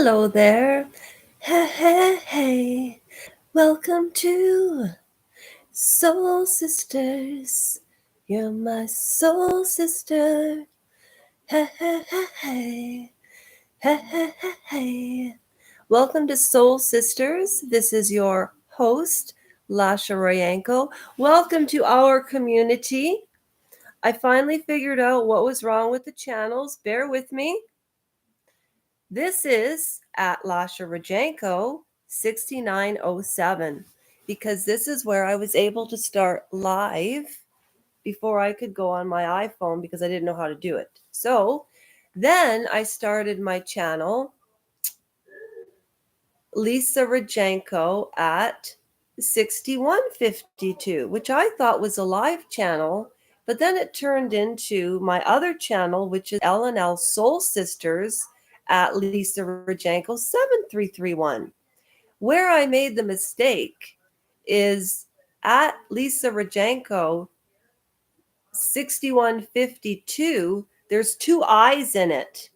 Hello there. Hey, hey, hey. Welcome to Soul Sisters. You're my soul sister. Hey, hey, hey, hey. Hey, hey, hey, hey. Welcome to Soul Sisters. This is your host, Lasha Royanko. Welcome to our community. I finally figured out what was wrong with the channels. Bear with me. This is at Lasha Royanko 6907 because this is where I was able to start live before I could go on my iPhone because I didn't know how to do it. So then I started my channel, Lisa Royanko at 6152, which I thought was a live channel, but then it turned into my other channel, which is L&L Soul Sisters at Lisa Royanko 7331. Where I made the mistake is at Lisa Royanko 6152, there's two I's in it.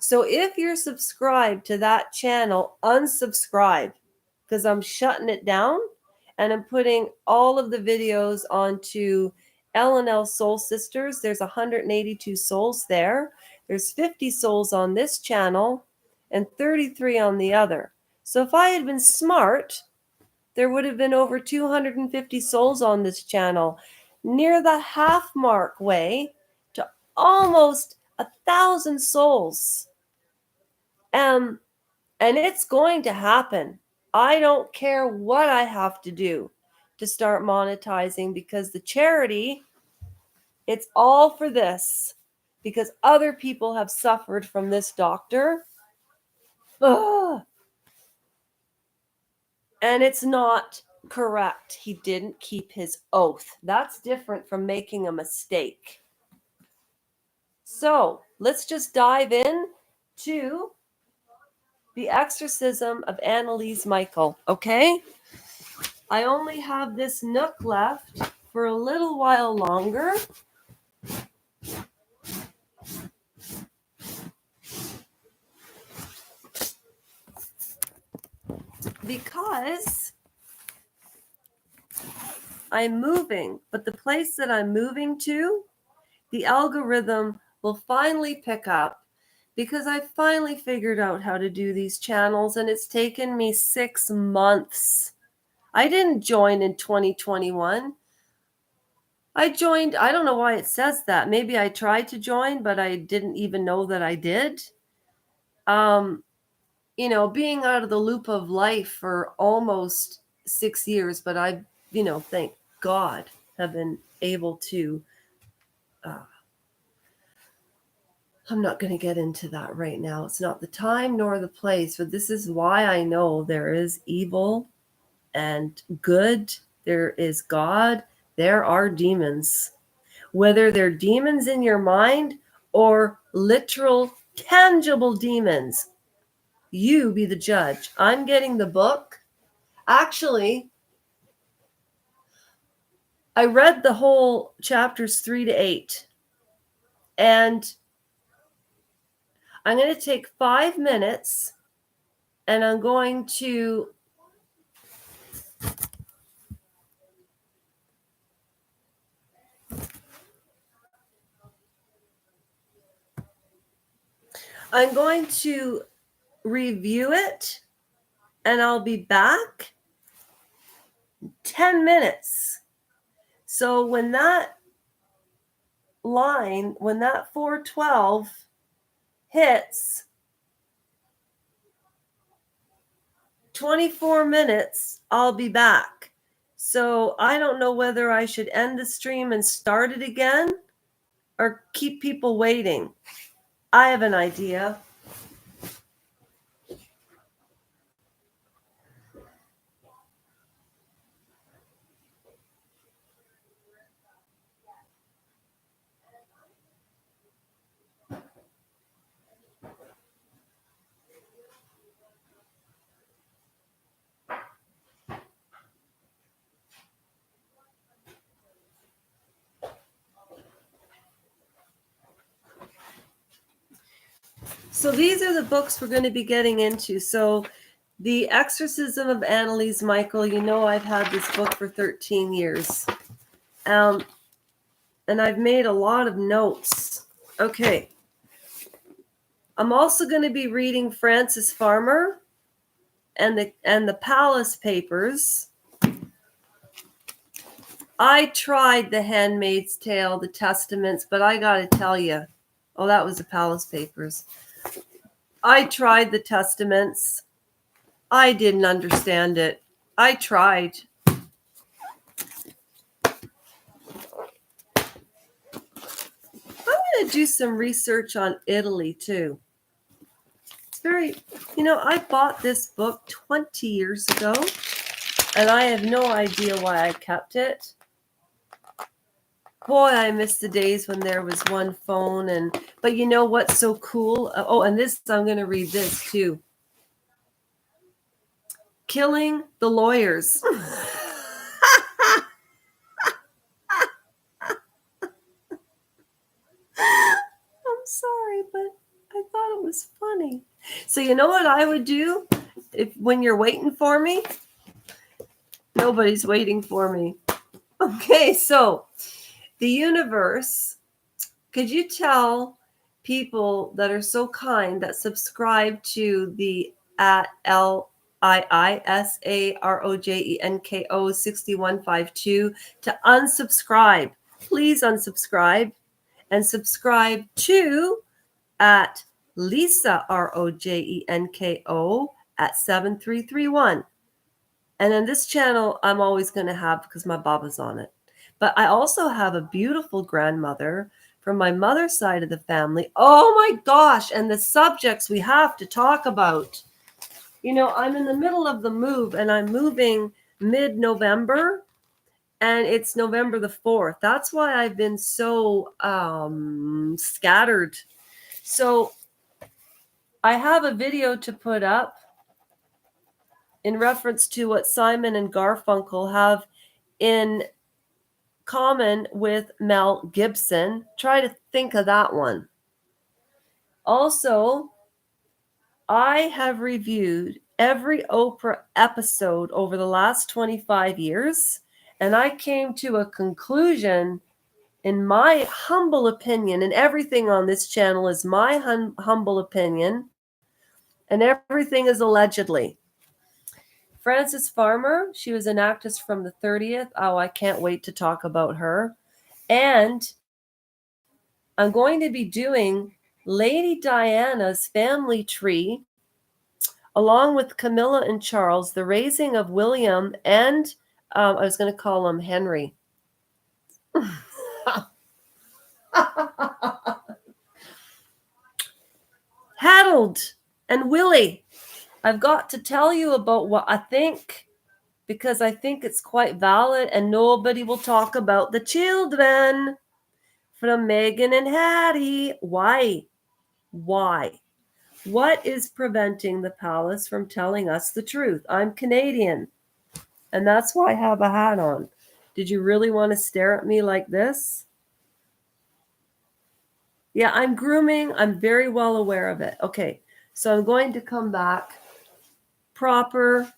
So if you're subscribed to that channel, unsubscribe because I'm shutting it down and I'm putting all of the videos onto L&L Soul Sisters. There's 182 souls there. There's 50 souls on this channel and 33 on the other. So if I had been smart, there would have been over 250 souls on this channel, near the half mark way to almost 1,000 souls. And it's going to happen. I don't care what I have to do to start monetizing because the charity, it's all for this because other people have suffered from this doctor. Ugh. And it's not correct. He didn't keep his oath. That's different from making a mistake. So let's just dive in to the exorcism of Annalese Micheal, okay? I only have this nook left for a little while longer. Because I'm moving, but the place that I'm moving to, the algorithm will finally pick up because I finally figured out how to do these channels and it's taken me 6 months. I didn't join in 2021. I joined, I don't know why it says that. Maybe I tried to join, but I didn't even know that I did. Being out of the loop of life for almost 6 years, but I, thank God, have been able to I'm not going to get into that right now. It's not the time nor the place, but this is why I know there is evil and good. There is God. There are demons. Whether they're demons in your mind or literal, tangible demons, you be the judge. I'm getting the book. Actually, I read the whole chapters 3 to 8. And I'm going to take 5 minutes and I'm going to review it and I'll be back 10 minutes. So when that 412 hits 24 minutes, I'll be back. So I don't know whether I should end the stream and start it again or keep people waiting. I have an idea. So these are the books we're going to be getting into. So The Exorcism of Annalese, Micheal. You know I've had this book for 13 years. And I've made a lot of notes. Okay. I'm also going to be reading Francis Farmer and the Palace Papers. I tried The Handmaid's Tale, the Testaments, but I got to tell you, oh, that was the Palace Papers. I tried the Testaments. I didn't understand it. I tried. I'm going to do some research on Italy too. It's very, I bought this book 20 years ago, and I have no idea why I kept it. Boy, I miss the days when there was one phone. But you know what's so cool? Oh, and this, I'm going to read this too. Killing the Lawyers. I'm sorry, but I thought it was funny. So you know what I would do when you're waiting for me? Nobody's waiting for me. Okay, so the universe, could you tell people that are so kind that subscribe to the at LIISAROJENKO 6152 to unsubscribe? Please unsubscribe and subscribe to at Lisa ROJENKO at 7331. And then this channel I'm always going to have because my Baba's on it. But I also have a beautiful grandmother from my mother's side of the family. Oh my gosh. And the subjects we have to talk about. I'm in the middle of the move, and I'm moving mid-November, and it's November the 4th. That's why I've been so scattered. So I have a video to put up in reference to what Simon and Garfunkel have in common with Mel Gibson. Try to think of that one. Also, I have reviewed every Oprah episode over the last 25 years, and I came to a conclusion, in my humble opinion, and everything on this channel is my humble opinion, and everything is allegedly. Frances Farmer, she was an actress from the 30th. Oh, I can't wait to talk about her. And I'm going to be doing Lady Diana's family tree, along with Camilla and Charles, the raising of William, and I was going to call him Henry. Harold and Willie. I've got to tell you about what I think, because I think it's quite valid, and nobody will talk about the children from Meghan and Harry. Why? What is preventing the palace from telling us the truth? I'm Canadian, and that's why I have a hat on. Did you really want to stare at me like this? Yeah, I'm grooming. I'm very well aware of it. Okay, so I'm going to come back proper,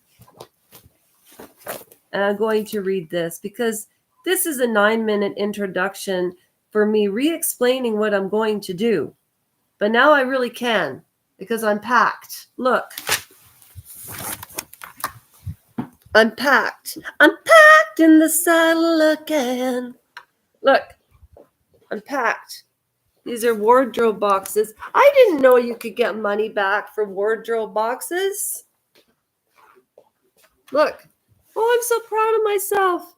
and I'm going to read this because this is a 9-minute introduction for me re-explaining what I'm going to do. But now I really can, because I'm packed. Look. I'm packed. I'm packed in the saddle again. Look. I'm packed. These are wardrobe boxes. I didn't know you could get money back for wardrobe boxes. Look. Oh, I'm so proud of myself.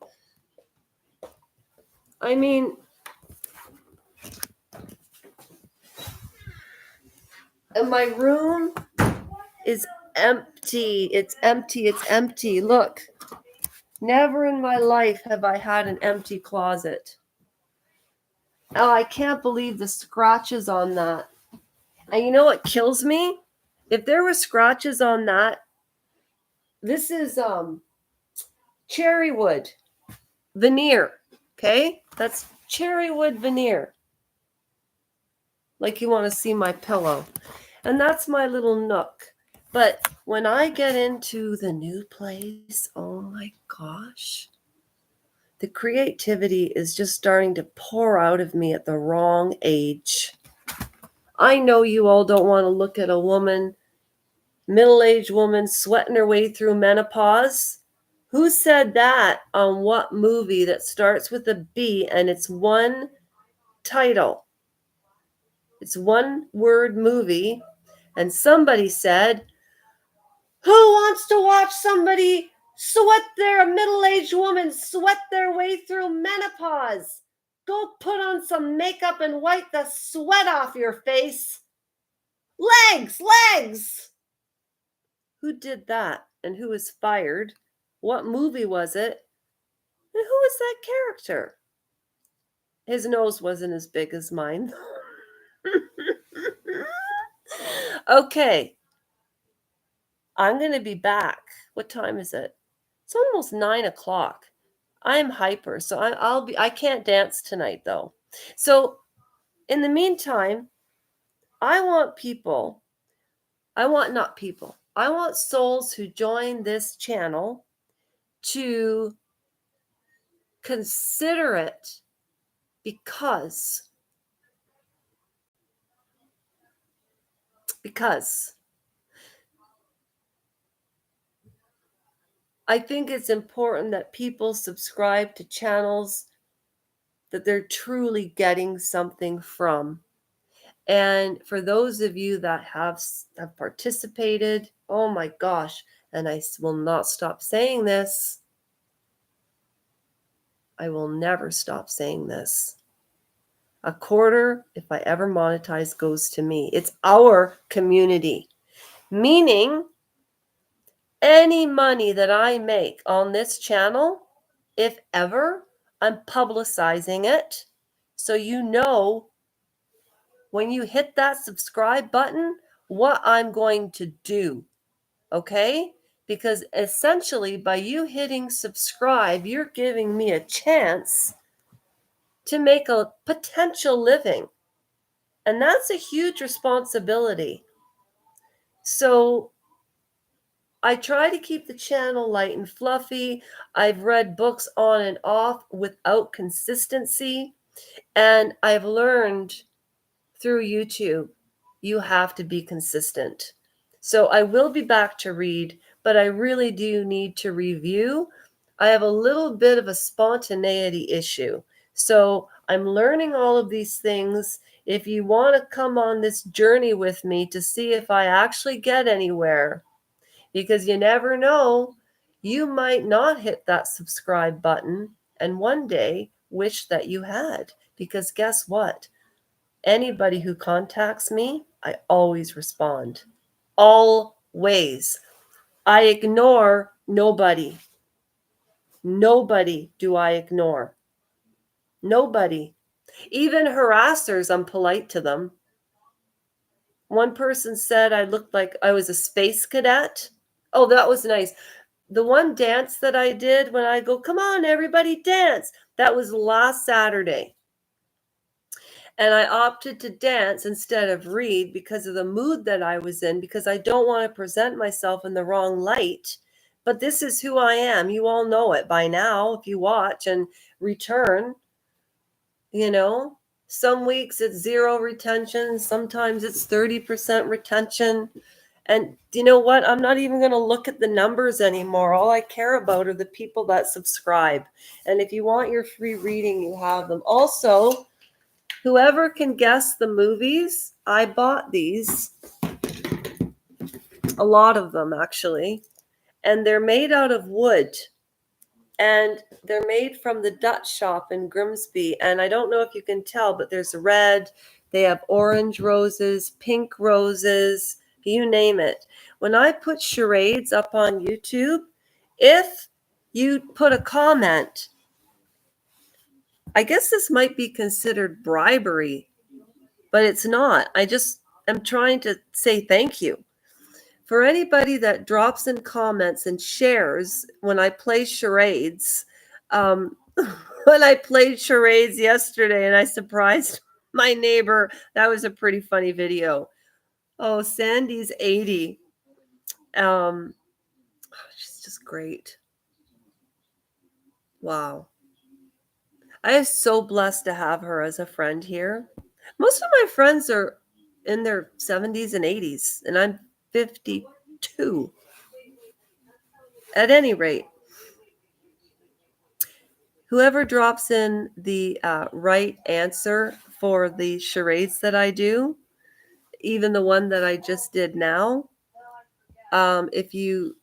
I mean, and my room is empty. It's empty. It's empty. Look. Never in my life have I had an empty closet. Oh, I can't believe the scratches on that. And you know what kills me? If there were scratches on that, this is cherry wood veneer. Okay? That's cherry wood veneer. Like you want to see my pillow. And that's my little nook. But when I get into the new place, oh my gosh, the creativity is just starting to pour out of me at the wrong age. I know you all don't want to look at a woman, middle-aged woman, sweating her way through menopause. Who said that on what movie that starts with a B and it's one title? It's one word movie. And somebody said, who wants to watch somebody a middle-aged woman sweat their way through menopause? Go put on some makeup and wipe the sweat off your face. Legs! Who did that? And who was fired? What movie was it? And who was that character? His nose wasn't as big as mine. Okay. I'm going to be back. What time is it? It's almost 9 o'clock. I'm hyper, so I can't dance tonight though. So in the meantime, I want souls who join this channel to consider it because I think it's important that people subscribe to channels that they're truly getting something from. And for those of you that have participated, oh my gosh, and I will not stop saying this. I will never stop saying this. A quarter, if I ever monetize, goes to me. It's our community. Meaning, any money that I make on this channel, if ever, I'm publicizing it. So you know when you hit that subscribe button, what I'm going to do. Okay? Because essentially, by you hitting subscribe, you're giving me a chance to make a potential living. And that's a huge responsibility. So I try to keep the channel light and fluffy. I've read books on and off without consistency. And I've learned through YouTube, you have to be consistent. So I will be back to read, but I really do need to review. I have a little bit of a spontaneity issue. So I'm learning all of these things. If you want to come on this journey with me to see if I actually get anywhere, because you never know, you might not hit that subscribe button and one day wish that you had. Because guess what? Anybody who contacts me, I always respond. Always. I ignore nobody. Nobody do I ignore. Nobody. Even harassers, I'm polite to them. One person said I looked like I was a space cadet. Oh, that was nice. The one dance that I did when I go, come on, everybody dance. That was last Saturday. And I opted to dance instead of read because of the mood that I was in, because I don't want to present myself in the wrong light. But this is who I am. You all know it by now if you watch and return. You know, some weeks it's 0 retention, sometimes it's 30% retention. And you know what? I'm not even going to look at the numbers anymore. All I care about are the people that subscribe. And if you want your free reading, you have them. Also, whoever can guess the movies, I bought these, a lot of them actually, and they're made out of wood. And they're made from the Dutch shop in Grimsby. And I don't know if you can tell, but there's red, they have orange roses, pink roses, you name it. When I put charades up on YouTube, if you put a comment, I guess this might be considered bribery, but it's not. I just am trying to say thank you. For anybody that drops in comments and shares when I play charades, when I played charades yesterday and I surprised my neighbor, that was a pretty funny video. Oh, Sandy's 80. She's just great. Wow. I am so blessed to have her as a friend here. Most of my friends are in their 70s and 80s, and I'm 52. At any rate, whoever drops in the right answer for the charades that I do, even the one that I just did now, if you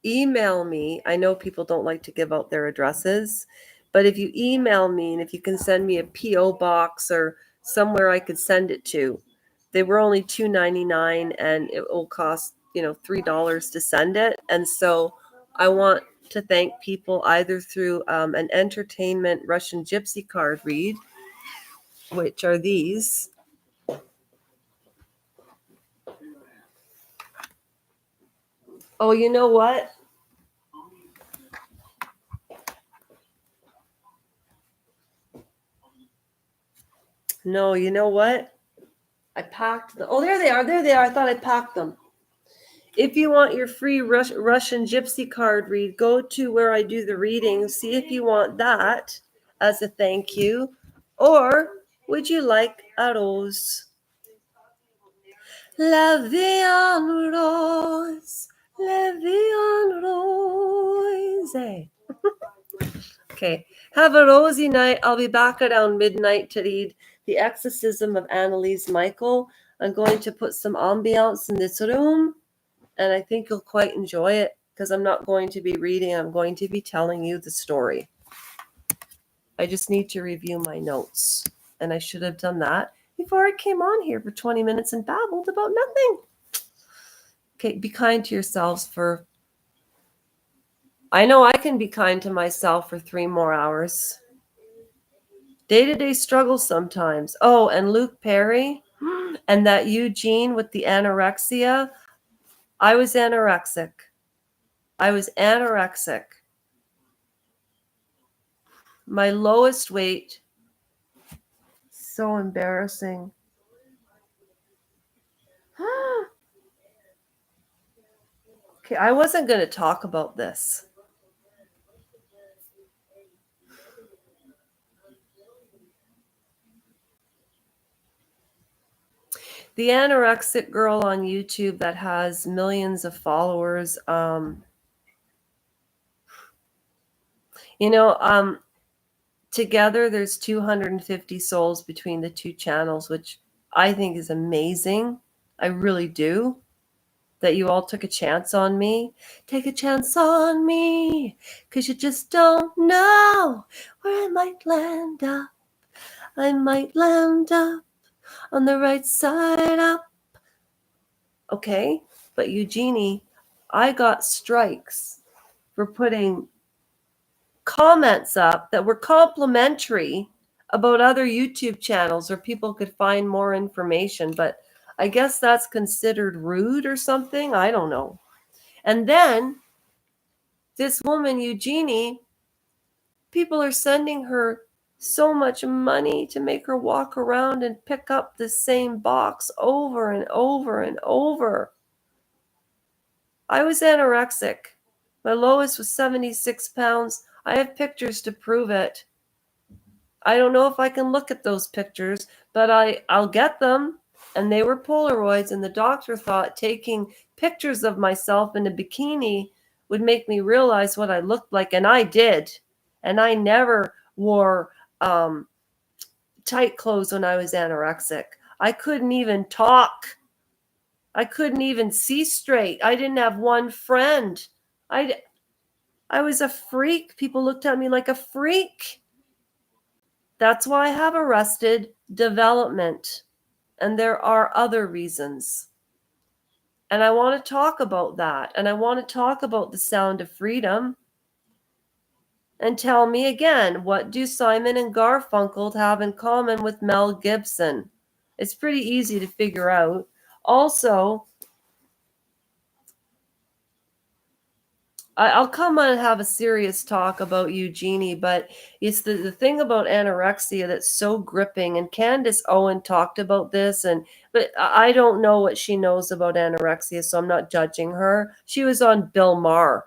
email me, I know people don't like to give out their addresses, but if you email me and if you can send me a PO box or somewhere I could send it to, they were only $2.99 and it will cost $3 to send it. And so I want to thank people either through an entertainment Russian gypsy card read, which are these. Oh, you know what? No, you know what? I packed them. Oh, there they are. There they are. I thought I packed them. If you want your free Russian gypsy card read, go to where I do the readings. See if you want that as a thank you. Or would you like a rose? La vie en rose. La vie en rose. Okay. Have a rosy night. I'll be back around midnight to read The Exorcism of Annalese Micheal. I'm going to put some ambiance in this room, and I think you'll quite enjoy it because I'm not going to be reading. I'm going to be telling you the story. I just need to review my notes, and I should have done that before I came on here for 20 minutes and babbled about nothing. Okay, be kind to yourselves I know I can be kind to myself for 3 more hours. Day-to-day struggles sometimes. Oh, and Luke Perry and that Eugene with the anorexia. I was anorexic. My lowest weight. So embarrassing. Okay, I wasn't going to talk about this. The anorexic girl on YouTube that has millions of followers, together there's 250 souls between the two channels, which I think is amazing. I really do. That you all took a chance on me. Take a chance on me, because you just don't know where I might land up. I might land up on the right side up. Okay, but Eugenie, I got strikes for putting comments up that were complimentary about other YouTube channels where people could find more information, but I guess that's considered rude or something. I don't know. And then this woman, Eugenie, people are sending her so much money to make her walk around and pick up the same box over and over and over. I was anorexic. My lowest was 76 pounds. I have pictures to prove it. I don't know if I can look at those pictures, but I'll get them. And they were Polaroids, and the doctor thought taking pictures of myself in a bikini would make me realize what I looked like, and I did. And I never wore tight clothes when I was anorexic. I couldn't even talk. I couldn't even see straight. I didn't have one friend. I was a freak. People looked at me like a freak. That's why I have arrested development. And there are other reasons. And I want to talk about that. And I want to talk about the sound of freedom. And tell me again, what do Simon and Garfunkel have in common with Mel Gibson? It's pretty easy to figure out. Also, I'll come on and have a serious talk about Eugenie, but it's the thing about anorexia that's so gripping. And Candace Owen talked about this, but I don't know what she knows about anorexia, so I'm not judging her. She was on Bill Maher.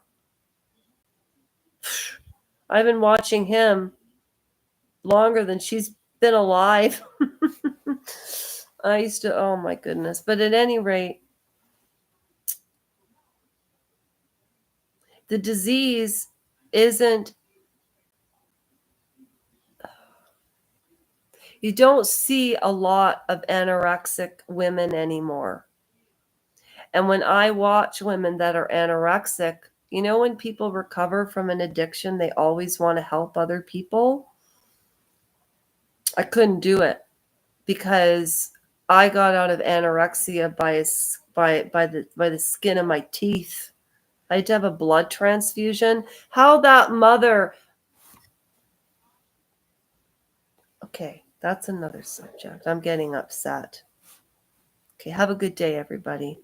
I've been watching him longer than she's been alive. I used to, oh my goodness. But at any rate, the disease isn't, you don't see a lot of anorexic women anymore. And when I watch women that are anorexic, you know, when people recover from an addiction, they always want to help other people. I couldn't do it because I got out of anorexia by the skin of my teeth. I had to have a blood transfusion. How that mother. Okay, that's another subject. I'm getting upset. Okay, have a good day, everybody.